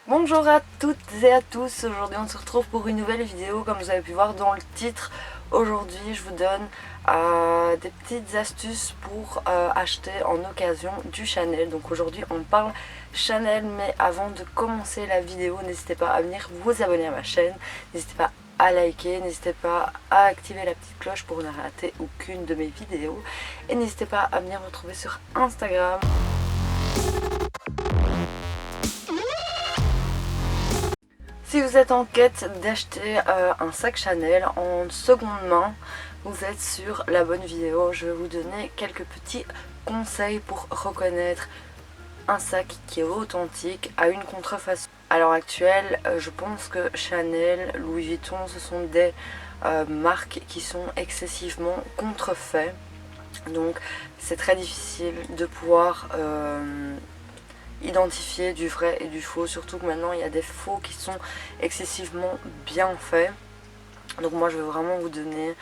Bonjour à toutes et à tous, aujourd'hui on se retrouve pour une nouvelle vidéo. Comme vous avez pu voir dans le titre, aujourd'hui je vous donne des petites astuces pour acheter en occasion du Chanel. Donc aujourd'hui on parle Chanel, mais avant de commencer la vidéo, n'hésitez pas à venir vous abonner à ma chaîne, n'hésitez pas à liker, n'hésitez pas à activer la petite cloche pour ne rater aucune de mes vidéos et n'hésitez pas à venir me retrouver sur Instagram. Si vous êtes en quête d'acheter un sac Chanel en seconde main, vous êtes sur la bonne vidéo. Je vais vous donner quelques petits conseils pour reconnaître un sac qui est authentique à une contrefaçon. À l'heure actuelle, je pense que Chanel, Louis Vuitton, ce sont des marques qui sont excessivement contrefaites. Donc c'est très difficile de pouvoir identifier du vrai et du faux, surtout que maintenant il y a des faux qui sont excessivement bien faits. Donc moi je vais vraiment vous donner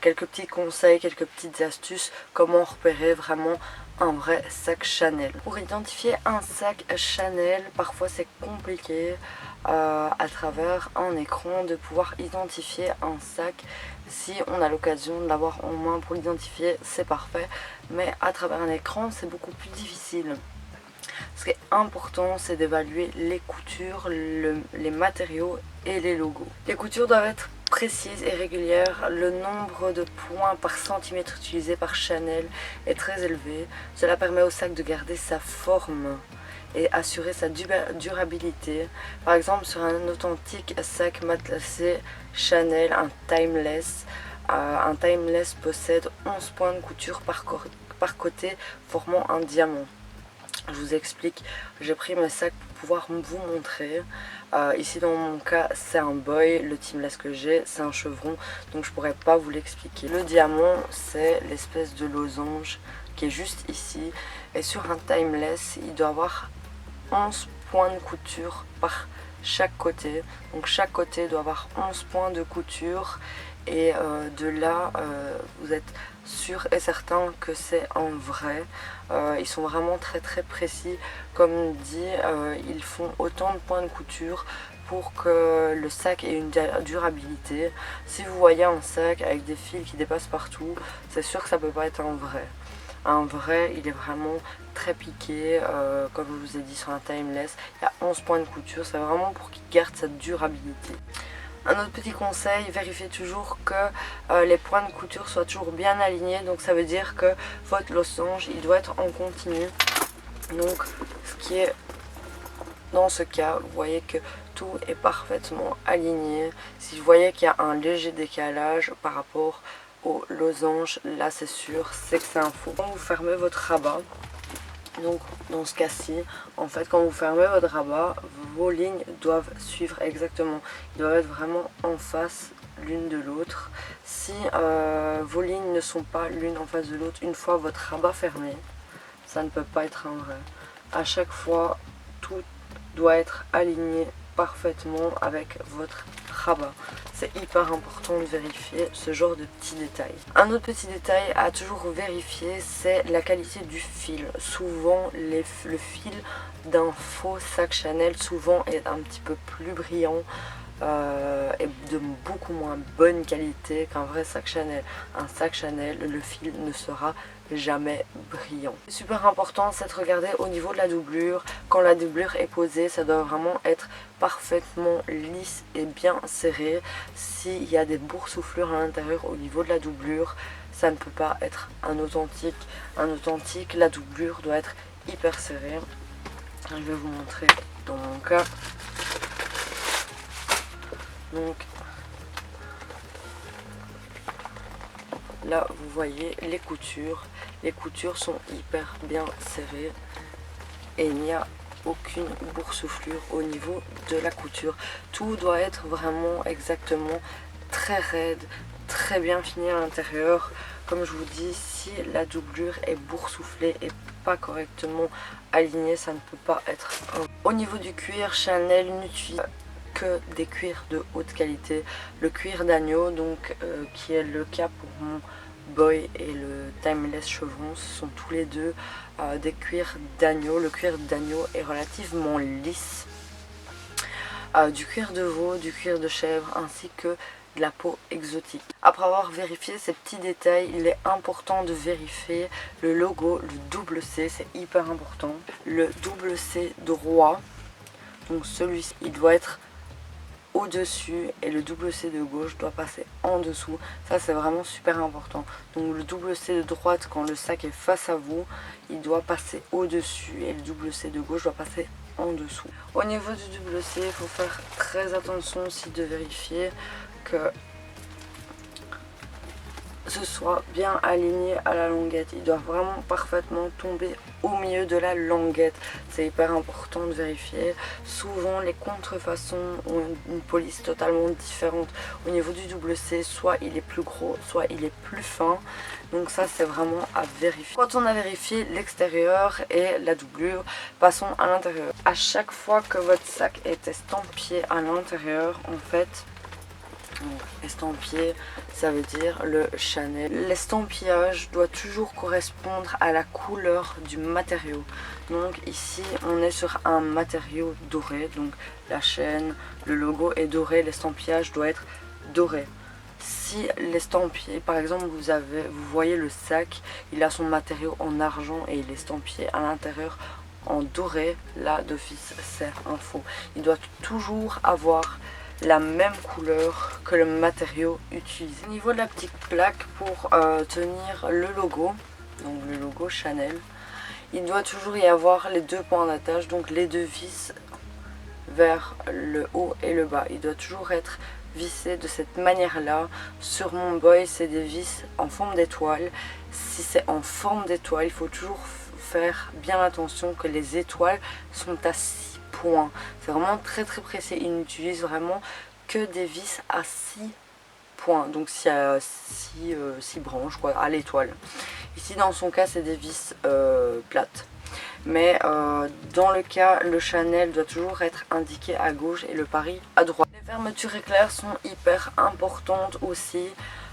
quelques petits conseils, quelques petites astuces, comment repérer vraiment un vrai sac Chanel. Pour identifier un sac Chanel, parfois c'est compliqué à travers un écran de pouvoir identifier un sac. Si on a l'occasion de l'avoir en main pour l'identifier, c'est parfait, mais à travers un écran c'est beaucoup plus difficile. Ce qui est important, c'est d'évaluer les coutures, les matériaux et les logos. Les coutures doivent être précises et régulières. Le nombre de points par centimètre utilisé par Chanel est très élevé. Cela permet au sac de garder sa forme et assurer sa durabilité. Par exemple, sur un authentique sac matelassé Chanel, un Timeless possède 11 points de couture par côté, formant un diamant. Je vous explique, j'ai pris mes sacs pour pouvoir vous montrer. Ici dans mon cas c'est un boy, le Timeless que j'ai c'est un chevron, donc je pourrais pas vous l'expliquer. Le diamant c'est l'espèce de losange qui est juste ici, et sur un Timeless il doit avoir 11 points de couture par chaque côté, donc chaque côté doit avoir 11 points de couture, et de là vous êtes sûr et certain que c'est en vrai. Ils sont vraiment très précis, comme dit, ils font autant de points de couture pour que le sac ait une durabilité. Si vous voyez un sac avec des fils qui dépassent partout, c'est sûr que ça peut pas être un vrai. Un vrai, il est vraiment très piqué, comme je vous ai dit sur un Timeless, il y a 11 points de couture, c'est vraiment pour qu'il garde sa durabilité. Un autre petit conseil, vérifiez toujours que les points de couture soient toujours bien alignés, donc ça veut dire que votre losange il doit être en continu. Donc ce qui est dans ce cas, vous voyez que tout est parfaitement aligné. Si vous voyez qu'il y a un léger décalage par rapport au losange, là c'est sûr, c'est que c'est un faux. Quand vous fermez votre rabat, donc dans ce cas-ci, en fait quand vous fermez votre rabat, vos lignes doivent suivre exactement. Ils doivent être vraiment en face l'une de l'autre. Si vos lignes ne sont pas l'une en face de l'autre, une fois votre rabat fermé, ça ne peut pas être un vrai. À chaque fois, tout doit être aligné parfaitement avec votre rabat. C'est hyper important de vérifier ce genre de petits détails. Un autre petit détail à toujours vérifier, c'est la qualité du fil. Souvent le fil d'un faux sac Chanel souvent est un petit peu plus brillant et de beaucoup moins bonne qualité qu'un vrai sac Chanel. Un sac Chanel, le fil ne sera jamais brillant. Super important, c'est de regarder au niveau de la doublure. Quand la doublure est posée, ça doit vraiment être parfaitement lisse et bien serré. S'il y a des boursouflures à l'intérieur au niveau de la doublure, ça ne peut pas être un authentique. Un authentique, la doublure doit être hyper serrée. Je vais vous montrer dans mon cas. Donc là vous voyez les coutures sont hyper bien serrées et il n'y a aucune boursouflure au niveau de la couture. Tout doit être vraiment exactement très raide, très bien fini à l'intérieur. Comme je vous dis, si la doublure est boursouflée et pas correctement alignée, ça ne peut pas être un. Au niveau du cuir, Chanel n'utilise que des cuirs de haute qualité. Le cuir d'agneau, donc qui est le cas pour mon boy et le Timeless chevron, ce sont tous les deux des cuirs d'agneau. Le cuir d'agneau est relativement lisse du cuir de veau, du cuir de chèvre ainsi que de la peau exotique. Après avoir vérifié ces petits détails, il est important de vérifier le logo, le double C, c'est hyper important. Le double C droit, donc celui-ci, il doit être au-dessus et le double C de gauche doit passer en dessous. Ça c'est vraiment super important. Donc le double C de droite, quand le sac est face à vous, il doit passer au-dessus et le double C de gauche doit passer en dessous. Au niveau du double C, il faut faire très attention aussi de vérifier que ce soit bien aligné à la languette. Il doit vraiment parfaitement tomber au milieu de la languette. C'est hyper important de vérifier. Souvent les contrefaçons ont une police totalement différente. Au niveau du double C, soit il est plus gros, soit il est plus fin. Donc ça c'est vraiment à vérifier. Quand on a vérifié l'extérieur et la doublure, passons à l'intérieur. À chaque fois que votre sac est estampillé à l'intérieur, en fait, donc, estampillé, ça veut dire le Chanel. L'estampillage doit toujours correspondre à la couleur du matériau. Donc ici, on est sur un matériau doré. Donc la chaîne, le logo est doré, l'estampillage doit être doré. Si l'estampillé, par exemple, vous voyez le sac, il a son matériau en argent et il est estampillé à l'intérieur en doré, là d'office c'est un faux. Il doit toujours avoir la même couleur que le matériau utilisé. Au niveau de la petite plaque pour tenir le logo, donc le logo Chanel, il doit toujours y avoir les deux points d'attache, donc les deux vis vers le haut et le bas. Il doit toujours être vissé de cette manière là. Sur mon boy, c'est des vis en forme d'étoile. Si c'est en forme d'étoile, il faut toujours faire bien attention que les étoiles sont à 6 points. C'est vraiment très précis. Il n'utilise vraiment que des vis à 6 points. Donc s'il y a 6 branches quoi, à l'étoile. Ici dans son cas c'est des vis plates. Mais dans le cas, le Chanel doit toujours être indiqué à gauche et le Paris à droite. Les fermetures éclairs sont hyper importantes aussi.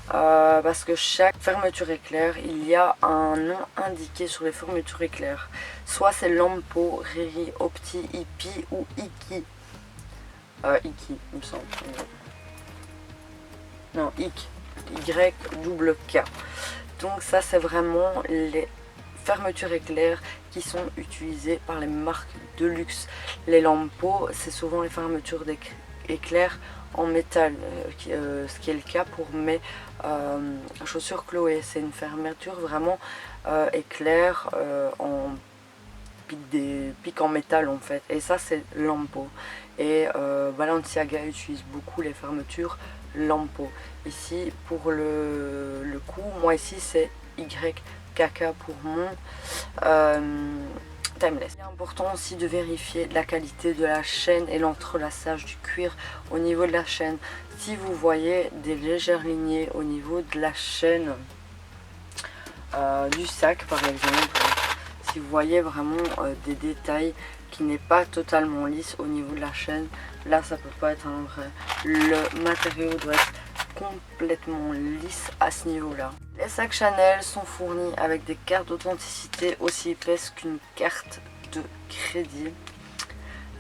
Parce que chaque fermeture éclair, il y a un nom indiqué sur les fermetures éclairs. Soit c'est Lampo, Riri, Opti, Ipi ou Iki. Iki, il me semble. Non, Ik. Y-double-K. Donc ça c'est vraiment les fermetures éclairs qui sont utilisées par les marques de luxe. Les Lampo, c'est souvent les fermetures éclairs en métal, ce qui est le cas pour mes chaussures Chloé. C'est une fermeture vraiment éclair en pic en métal en fait, et ça c'est Lampo. Et Balenciaga utilise beaucoup les fermetures Lampo. Ici pour le coup, moi ici c'est YKK pour mon Timeless. Il est important aussi de vérifier la qualité de la chaîne et l'entrelaçage du cuir au niveau de la chaîne. Si vous voyez des légères lignées au niveau de la chaîne du sac par exemple, si vous voyez vraiment des détails qui n'est pas totalement lisse au niveau de la chaîne, là ça peut pas être un vrai. Le matériau doit être complètement lisse à ce niveau là. Les sacs Chanel sont fournis avec des cartes d'authenticité aussi épaisses qu'une carte de crédit.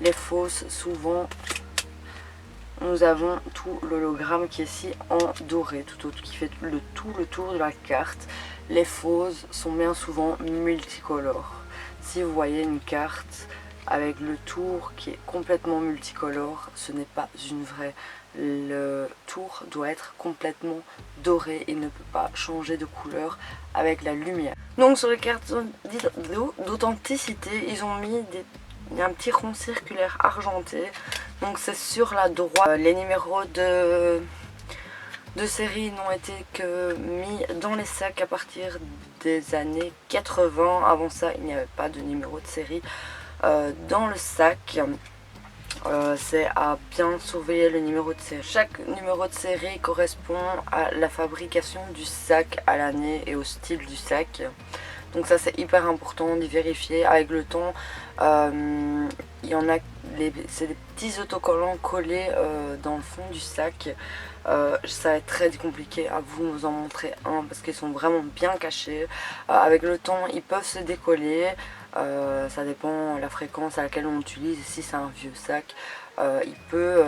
Les fausses, souvent nous avons tout l'hologramme qui est ici en doré, qui fait tout le tour de la carte. Les fausses sont bien souvent multicolores. Si vous voyez une carte avec le tour qui est complètement multicolore, ce n'est pas une vraie. Le tour doit être complètement doré et ne peut pas changer de couleur avec la lumière. Donc sur les cartes d'authenticité, ils ont mis un petit rond circulaire argenté. Donc c'est sur la droite. Les numéros de série n'ont été que mis dans les sacs à partir des années 80. Avant ça, il n'y avait pas de numéro de série dans le sac. C'est à bien surveiller le numéro de série. Chaque numéro de série correspond à la fabrication du sac, à l'année et au style du sac. Donc ça c'est hyper important d'y vérifier. Avec le temps, il y en a, c'est des petits autocollants collés dans le fond du sac. Ça va être très compliqué à vous en montrer un parce qu'ils sont vraiment bien cachés. Avec le temps ils peuvent se décoller. Ça dépend de la fréquence à laquelle on l'utilise. Si c'est un vieux sac, il peut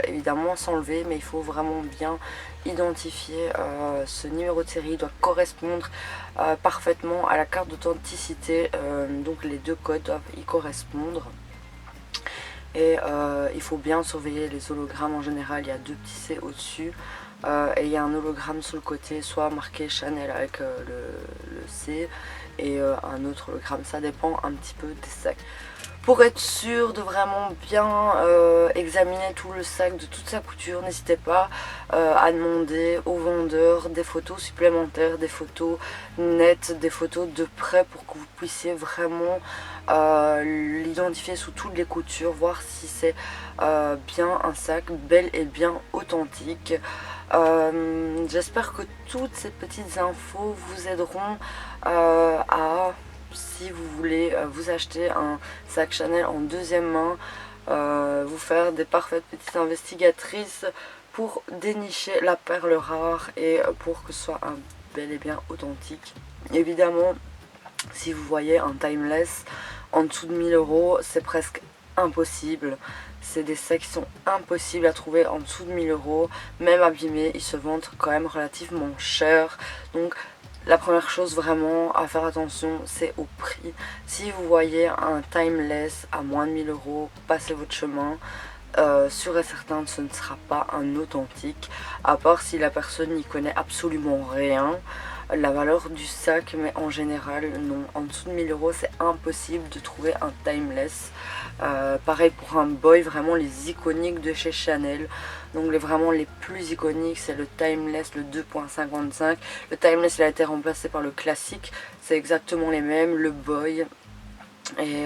évidemment s'enlever, mais il faut vraiment bien identifier ce numéro de série. Il doit correspondre parfaitement à la carte d'authenticité, donc les deux codes doivent y correspondre. Et il faut bien surveiller les hologrammes. En général, il y a 2 petits C au-dessus et il y a un hologramme sur le côté, soit marqué Chanel avec le C et un autre hologramme. Ça dépend un petit peu des sacs. Pour être sûr de vraiment bien examiner tout le sac de toute sa couture, n'hésitez pas à demander au vendeur des photos supplémentaires, des photos nettes, des photos de près pour que vous puissiez vraiment l'identifier sous toutes les coutures, voir si c'est bien un sac bel et bien authentique. J'espère que toutes ces petites infos vous aideront à, si vous voulez vous acheter un sac Chanel en deuxième main, vous faire des parfaites petites investigatrices pour dénicher la perle rare et pour que ce soit un bel et bien authentique. Évidemment, si vous voyez un timeless en dessous de 1000 €, c'est presque impossible. C'est des sacs qui sont impossibles à trouver en dessous de 1000 €. Même abîmés, ils se vendent quand même relativement cher. Donc la première chose vraiment à faire attention, c'est au prix. Si vous voyez un timeless à moins de 1000 €, passez votre chemin. Sûr et certain, ce ne sera pas un authentique, à part si la personne n'y connaît absolument rien. La valeur du sac, mais en général non, en dessous de 1000 € c'est impossible de trouver un timeless. Pareil pour un boy, vraiment les iconiques de chez Chanel, donc vraiment les plus iconiques, c'est le timeless, le 2.55. Le timeless il a été remplacé par le classique, c'est exactement les mêmes, le boy et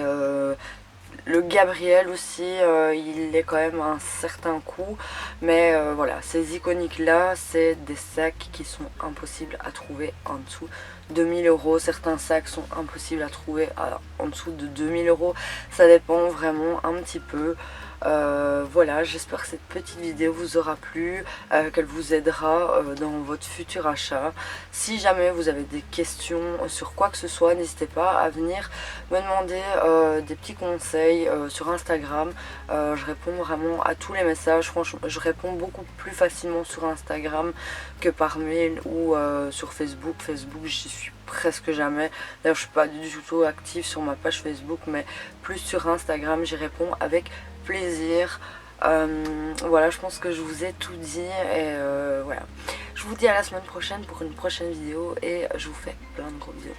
le Gabriel aussi, il est quand même à un certain coût, mais voilà, ces iconiques là, c'est des sacs qui sont impossibles à trouver en dessous de 1000 €. Certains sacs sont impossibles à trouver en dessous de 2000 €, ça dépend vraiment un petit peu. Voilà, j'espère que cette petite vidéo vous aura plu, qu'elle vous aidera dans votre futur achat. Si jamais vous avez des questions sur quoi que ce soit, n'hésitez pas à venir me demander des petits conseils sur Instagram. Je réponds vraiment à tous les messages. Franchement, je réponds beaucoup plus facilement sur Instagram que par mail ou sur Facebook. Facebook, j'y suis presque jamais. D'ailleurs, je suis pas du tout active sur ma page Facebook, mais plus sur Instagram, j'y réponds avec plaisir. Voilà, je pense que je vous ai tout dit et voilà. Je vous dis à la semaine prochaine pour une prochaine vidéo et je vous fais plein de gros bisous.